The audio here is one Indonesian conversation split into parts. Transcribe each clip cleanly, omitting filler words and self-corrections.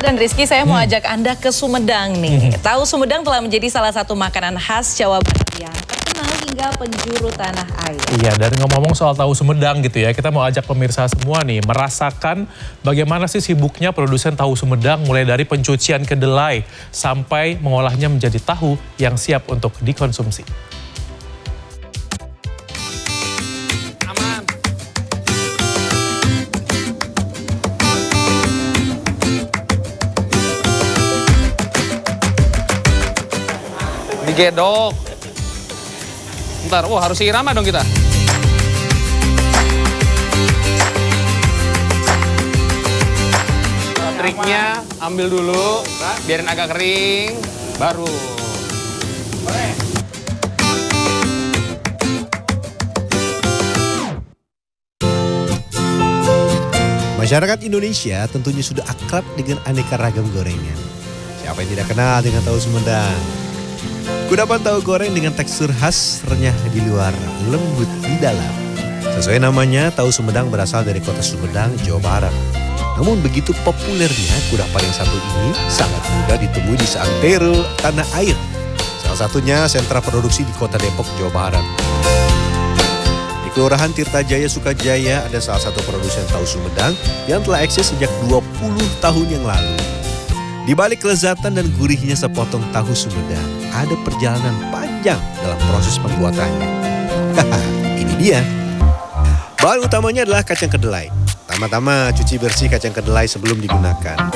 dan Rizky, saya mau ajak Anda ke Sumedang nih. Tahu Sumedang telah menjadi salah satu makanan khas Jawa Barat yang terkenal hingga penjuru tanah air. Iya, dan ngomong-ngomong soal tahu Sumedang gitu ya, kita mau ajak pemirsa semua nih merasakan bagaimana sih sibuknya produsen tahu Sumedang mulai dari pencucian kedelai sampai mengolahnya menjadi tahu yang siap untuk dikonsumsi. Digedok. Ntar, wah harus irama dong kita. Triknya ambil dulu, biarin agak kering, baru. Masyarakat Indonesia tentunya sudah akrab dengan aneka ragam gorengan. Siapa yang tidak kenal dengan tahu Sumedang? Kudapan tahu goreng dengan tekstur khas, renyah di luar, lembut di dalam. Sesuai namanya, tahu Sumedang berasal dari kota Sumedang, Jawa Barat. Namun begitu populernya, kudapan yang satu ini sangat mudah ditemui di seantero tanah air. Salah satunya sentra produksi di kota Depok, Jawa Barat. Di Kelurahan Tirtajaya, Sukajaya ada salah satu produsen tahu Sumedang yang telah eksis sejak 20 tahun yang lalu. Di balik kelezatan dan gurihnya sepotong tahu Sumedang, ada perjalanan panjang dalam proses pembuatannya. Ini dia. Bahan utamanya adalah kacang kedelai. Pertama-tama cuci bersih kacang kedelai sebelum digunakan.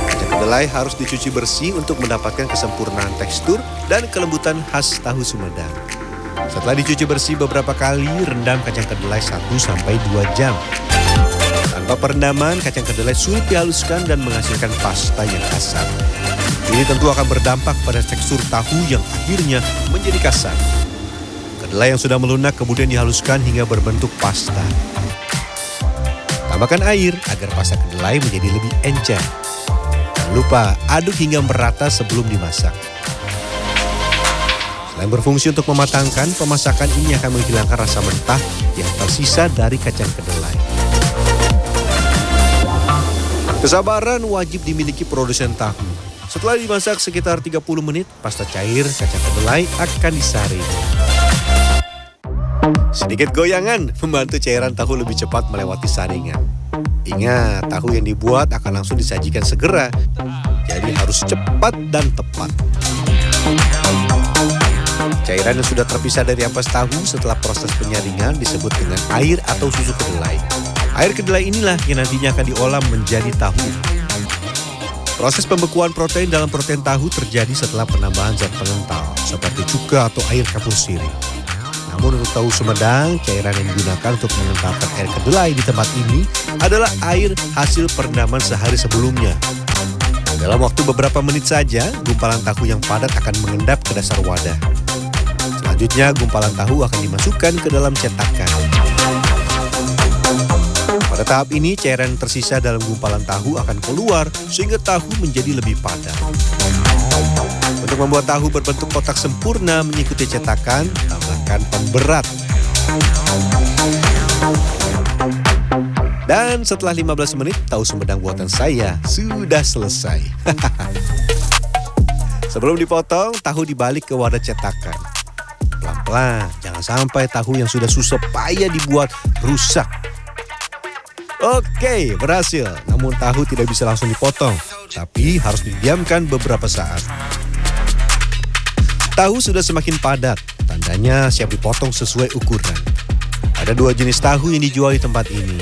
Kacang kedelai harus dicuci bersih untuk mendapatkan kesempurnaan tekstur dan kelembutan khas tahu Sumedang. Setelah dicuci bersih beberapa kali, rendam kacang kedelai 1-2 jam. Tanpa perendaman, kacang kedelai sulit dihaluskan dan menghasilkan pasta yang kasar. Ini tentu akan berdampak pada tekstur tahu yang akhirnya menjadi kasar. Kedelai yang sudah melunak kemudian dihaluskan hingga berbentuk pasta. Tambahkan air agar pasta kedelai menjadi lebih encer. Jangan lupa aduk hingga merata sebelum dimasak. Selain berfungsi untuk mematangkan, pemasakan ini akan menghilangkan rasa mentah yang tersisa dari kacang kedelai. Kesabaran wajib dimiliki produsen tahu. Setelah dimasak sekitar 30 menit, pasta cair kacang kedelai akan disaring. Sedikit goyangan membantu cairan tahu lebih cepat melewati saringan. Ingat, tahu yang dibuat akan langsung disajikan segera. Jadi harus cepat dan tepat. Cairan yang sudah terpisah dari ampas tahu setelah proses penyaringan disebut dengan air atau susu kedelai. Air kedelai inilah yang nantinya akan diolah menjadi tahu. Proses pembekuan protein dalam protein tahu terjadi setelah penambahan zat pengental seperti cuka atau air kapur sirih. Namun untuk tahu Sumedang, cairan yang digunakan untuk mengentalkan air kedelai di tempat ini adalah air hasil perendaman sehari sebelumnya. Dalam waktu beberapa menit saja, gumpalan tahu yang padat akan mengendap ke dasar wadah. Selanjutnya, gumpalan tahu akan dimasukkan ke dalam cetakan. Pada tahap ini, cairan yang tersisa dalam gumpalan tahu akan keluar sehingga tahu menjadi lebih padat. Untuk membuat tahu berbentuk kotak sempurna mengikuti cetakan, tambahkan pemberat. Dan setelah 15 menit, tahu Sumedang buatan saya sudah selesai. Sebelum dipotong, tahu dibalik ke wadah cetakan. Pelan-pelan, jangan sampai tahu yang sudah susah payah dibuat rusak. Oke, berhasil. Namun tahu tidak bisa langsung dipotong, tapi harus didiamkan beberapa saat. Tahu sudah semakin padat, tandanya siap dipotong sesuai ukuran. Ada 2 jenis tahu yang dijual di tempat ini.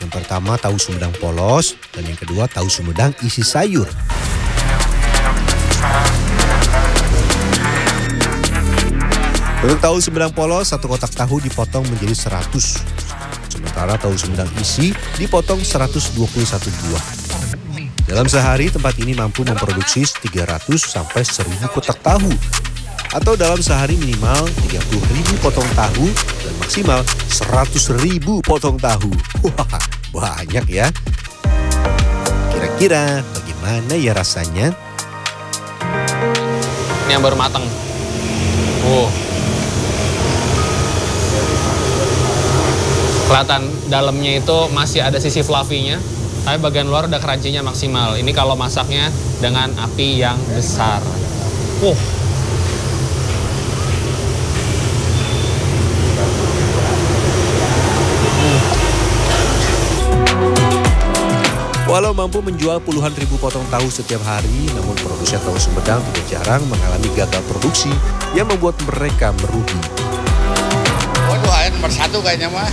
Yang pertama tahu Sumedang polos, dan yang kedua tahu Sumedang isi sayur. Untuk tahu Sumedang polos, satu kotak tahu dipotong menjadi 100. Sementara tahu Sumedang isi dipotong 121 buah. Dalam sehari tempat ini mampu memproduksi 300 sampai 1000 kotak tahu. Atau dalam sehari minimal 30.000 potong tahu dan maksimal 100.000 potong tahu. Wah, banyak ya. Kira-kira bagaimana ya rasanya? Ini yang baru matang. Kelihatan dalamnya itu masih ada sisi fluffy-nya, tapi bagian luar udah crunchy-nya maksimal. Ini kalau masaknya dengan api yang besar. Walau mampu menjual puluhan ribu potong tahu setiap hari, namun produsen tahu Sumedang tidak jarang mengalami gagal produksi yang membuat mereka merugi. Waduh, ayam nomor 1 kayaknya mah.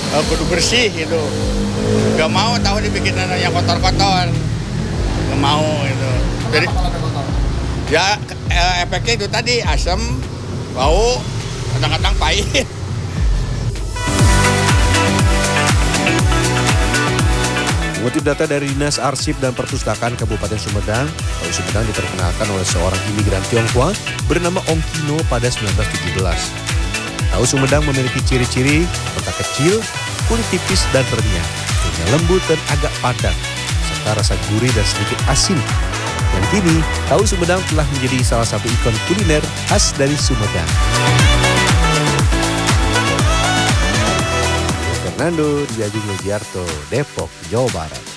Kudu bersih gitu. Gak mau tahu dibikin yang kotor-kotor. Gak mau gitu. Jadi ya efeknya itu tadi asam, bau, kadang-kadang pahit. Mengutip data dari Dinas Arsip dan Perpustakaan Kabupaten Sumedang, tahu Sumedang diperkenalkan oleh seorang imigran Tionghoa bernama Ong Kino pada 1917. Tahu Sumedang memiliki ciri-ciri kotak kecil, kulit tipis dan renyah, kunyah lembut dan agak padat, serta rasa gurih dan sedikit asin. Dan kini, tahu Sumedang telah menjadi salah satu ikon kuliner khas dari Sumedang. Fernando Di Agung Lugiarto, Depok, Jawa Barat.